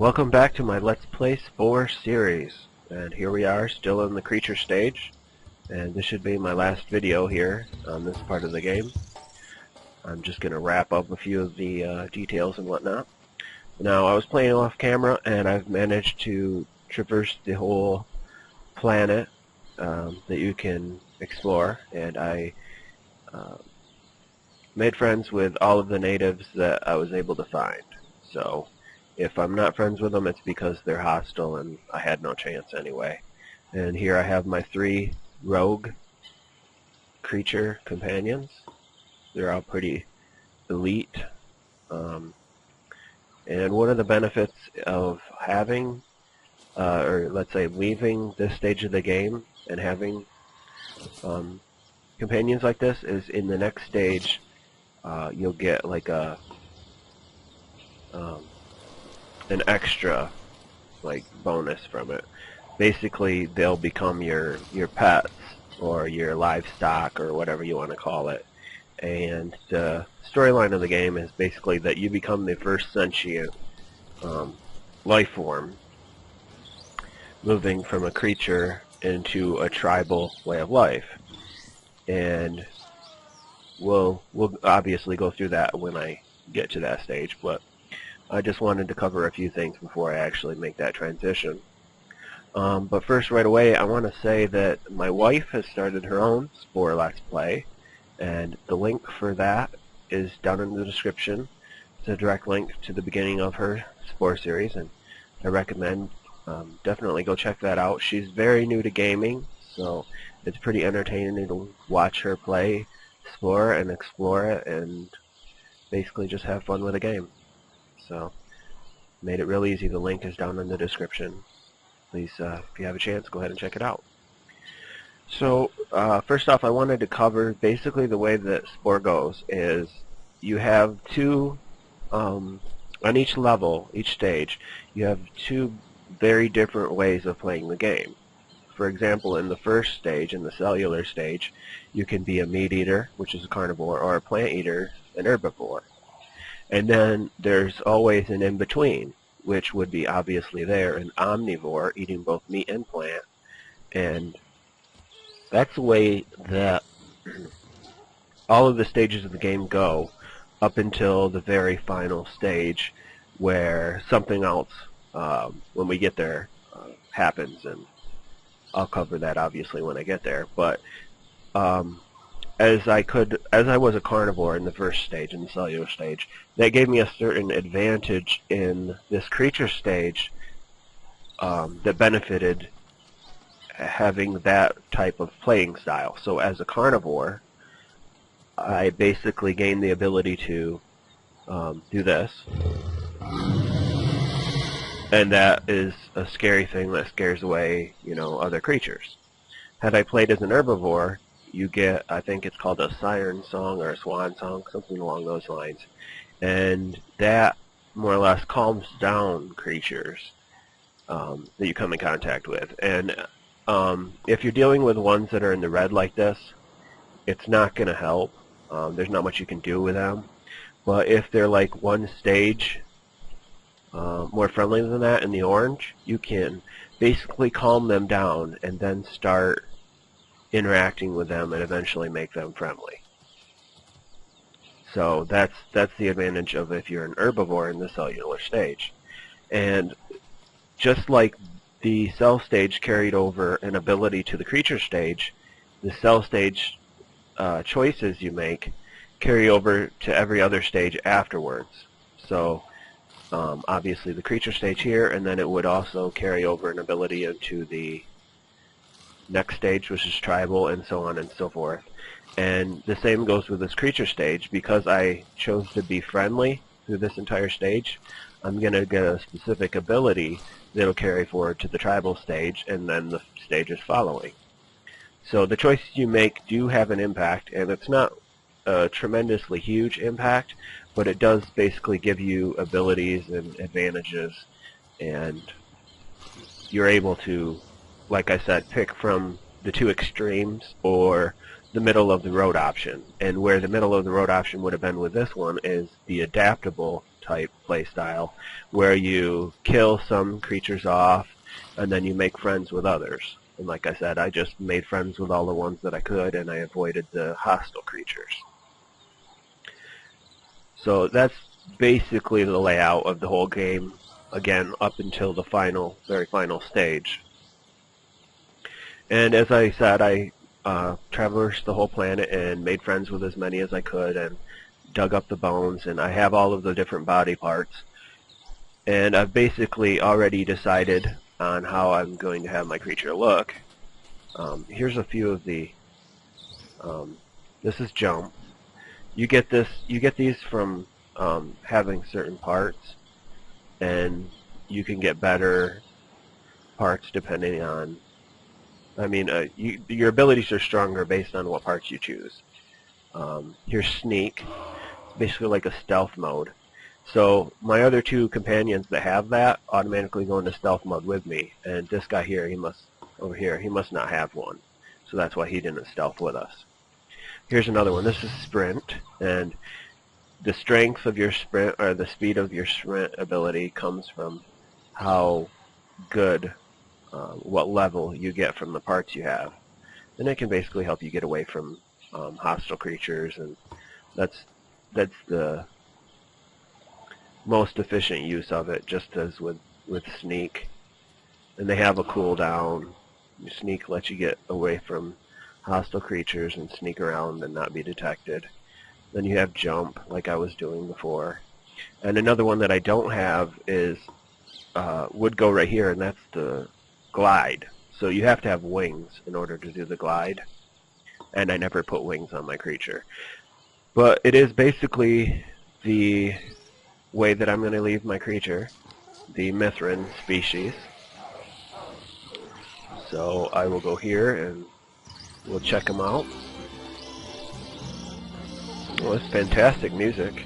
Welcome back to my Let's Play SPORE series, and here we are still in the creature stage, and this should be my last video here on this part of the game. I'm just going to wrap up a few of the details and whatnot. Now, I was playing off camera and I've managed to traverse the whole planet that you can explore, and I made friends with all of the natives that I was able to find. So if I'm not friends with them, it's because they're hostile and I had no chance anyway. And here I have my 3 rogue creature companions. They're all pretty elite. And one of the benefits of having, or let's say leaving this stage of the game and having companions like this is in the next stage you'll get like a an extra like bonus from it. Basically, they'll become your pets or your livestock or whatever you want to call it. And the storyline of the game is basically that you become the first sentient life form, moving from a creature into a tribal way of life. And we'll obviously go through that when I get to that stage, but I just wanted to cover a few things before I actually make that transition. But first, right away, I want to say that my wife has started her own SPORE Let's Play, and the link for that is down in the description. It's a direct link to the beginning of her SPORE series, and I recommend definitely go check that out. She's very new to gaming, so it's pretty entertaining to watch her play SPORE and explore it and basically just have fun with the game. So, made it real easy. The link is down in the description. Please, if you have a chance, go ahead and check it out. So, first off, I wanted to cover basically the way that SPORE goes is you have 2, on each level, each stage, you have 2 very different ways of playing the game. For example, in the first stage, in the cellular stage, you can be a meat eater, which is a carnivore, or a plant eater, an herbivore. And then there's always an in-between, which would be obviously there, an omnivore, eating both meat and plant. And that's the way that all of the stages of the game go up until the very final stage where something else, when we get there, happens. And I'll cover that obviously when I get there. But as I was a carnivore in the first stage, in the cellular stage, that gave me a certain advantage in this creature stage that benefited having that type of playing style. So as a carnivore, I basically gained the ability to do this. And that is a scary thing that scares away, other creatures. Had I played as an herbivore, you get, I think it's called a siren song or a swan song, something along those lines. And that more or less calms down creatures that you come in contact with. And if you're dealing with ones that are in the red like this, it's not going to help. There's not much you can do with them. But if they're like one stage more friendly than that in the orange, you can basically calm them down and then start interacting with them and eventually make them friendly. So that's the advantage of if you're an herbivore in the cellular stage. And just like the cell stage carried over an ability to the creature stage, the cell stage choices you make carry over to every other stage afterwards. So obviously the creature stage here, and then it would also carry over an ability into the next stage, which is tribal, and so on and so forth. And the same goes with this creature stage. Because I chose to be friendly through this entire stage, I'm going to get a specific ability that will carry forward to the tribal stage and then the stages following. So the choices you make do have an impact, and it's not a tremendously huge impact, but it does basically give you abilities and advantages, and you're able to, like I said, pick from the 2 extremes or the middle of the road option. And where the middle of the road option would have been with this one is the adaptable type play style, where you kill some creatures off and then you make friends with others. And like I said, I just made friends with all the ones that I could, and I avoided the hostile creatures. So that's basically the layout of the whole game, again, up until the very final stage. And as I said, I traversed the whole planet and made friends with as many as I could and dug up the bones, and I have all of the different body parts. And I've basically already decided on how I'm going to have my creature look. Here's a few of the, this is jump. You get these from having certain parts, and you can get better parts depending on, your abilities are stronger based on what parts you choose. Here's sneak, basically like a stealth mode. So my other two companions that have that automatically go into stealth mode with me, and this guy here, he must not have one, so that's why he didn't stealth with us. Here's another one. This is sprint, and the strength of your sprint, or the speed of your sprint ability, comes from how good, what level you get from the parts you have, and it can basically help you get away from hostile creatures, and that's the most efficient use of it, just as with sneak. And they have a cooldown. Sneak lets you get away from hostile creatures and sneak around and not be detected. Then you have jump, like I was doing before. And another one that I don't have is would go right here, and that's the glide. So you have to have wings in order to do the glide, and I never put wings on my creature. But it is basically the way that I'm going to leave my creature, the Mythran species. So I will go here and we'll check them out. Well, it's fantastic music.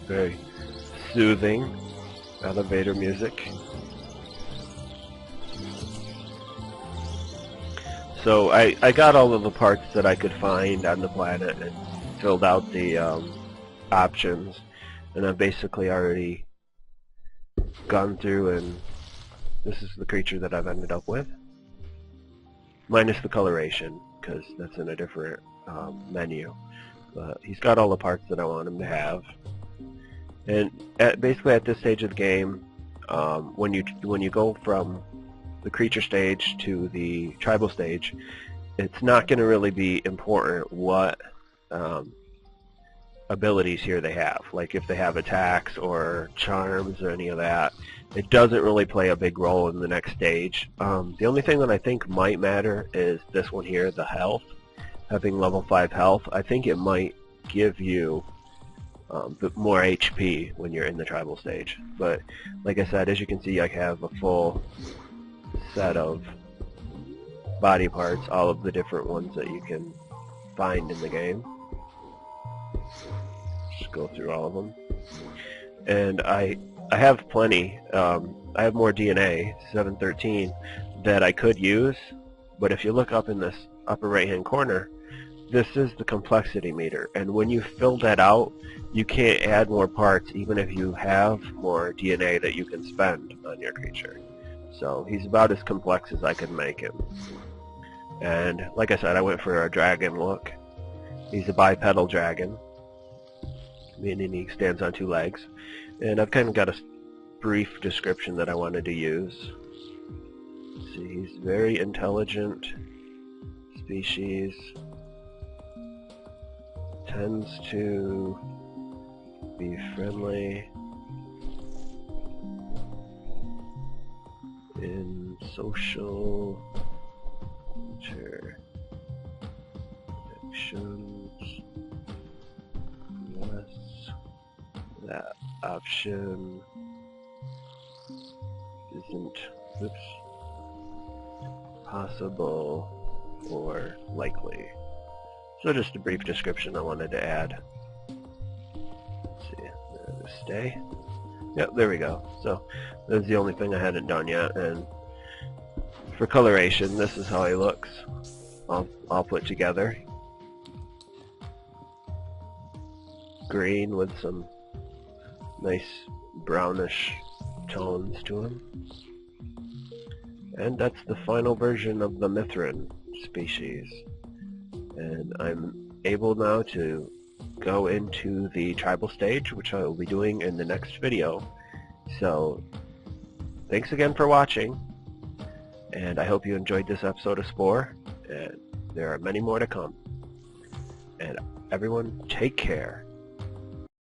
Very soothing elevator music. So I got all of the parts that I could find on the planet and filled out the options, and I've basically already gone through, and this is the creature that I've ended up with, minus the coloration, because that's in a different menu. But he's got all the parts that I want him to have. And basically at this stage of the game, when you go from the creature stage to the tribal stage, it's not going to really be important what abilities here they have, like if they have attacks or charms or any of that. It doesn't really play a big role in the next stage. The only thing that I think might matter is this one here, the health. Having level 5 health, I think it might give you more HP when you're in the tribal stage. But like I said, as you can see, I have a full set of body parts, all of the different ones that you can find in the game. Just go through all of them. And I have plenty. I have more DNA, 713, that I could use, but if you look up in this upper right hand corner, this is the complexity meter, and when you fill that out, you can't add more parts even if you have more DNA that you can spend on your creature. So he's about as complex as I could make him. And like I said, I went for a dragon look. He's a bipedal dragon, meaning he stands on 2 legs. And I've kind of got a brief description that I wanted to use. Let's see, he's very intelligent species, tends to be friendly in social interactions, unless that option isn't possible or likely. So just a brief description I wanted to add. Let's see, stay. Yep, there we go. So that's the only thing I hadn't done yet. And for coloration, this is how he looks, all put together. green with some nice brownish tones to him. And that's the final version of the Mythran species. And I'm able now to go into the tribal stage, which I will be doing in the next video. So thanks again for watching, and I hope you enjoyed this episode of SPORE, and there are many more to come. And everyone, take care.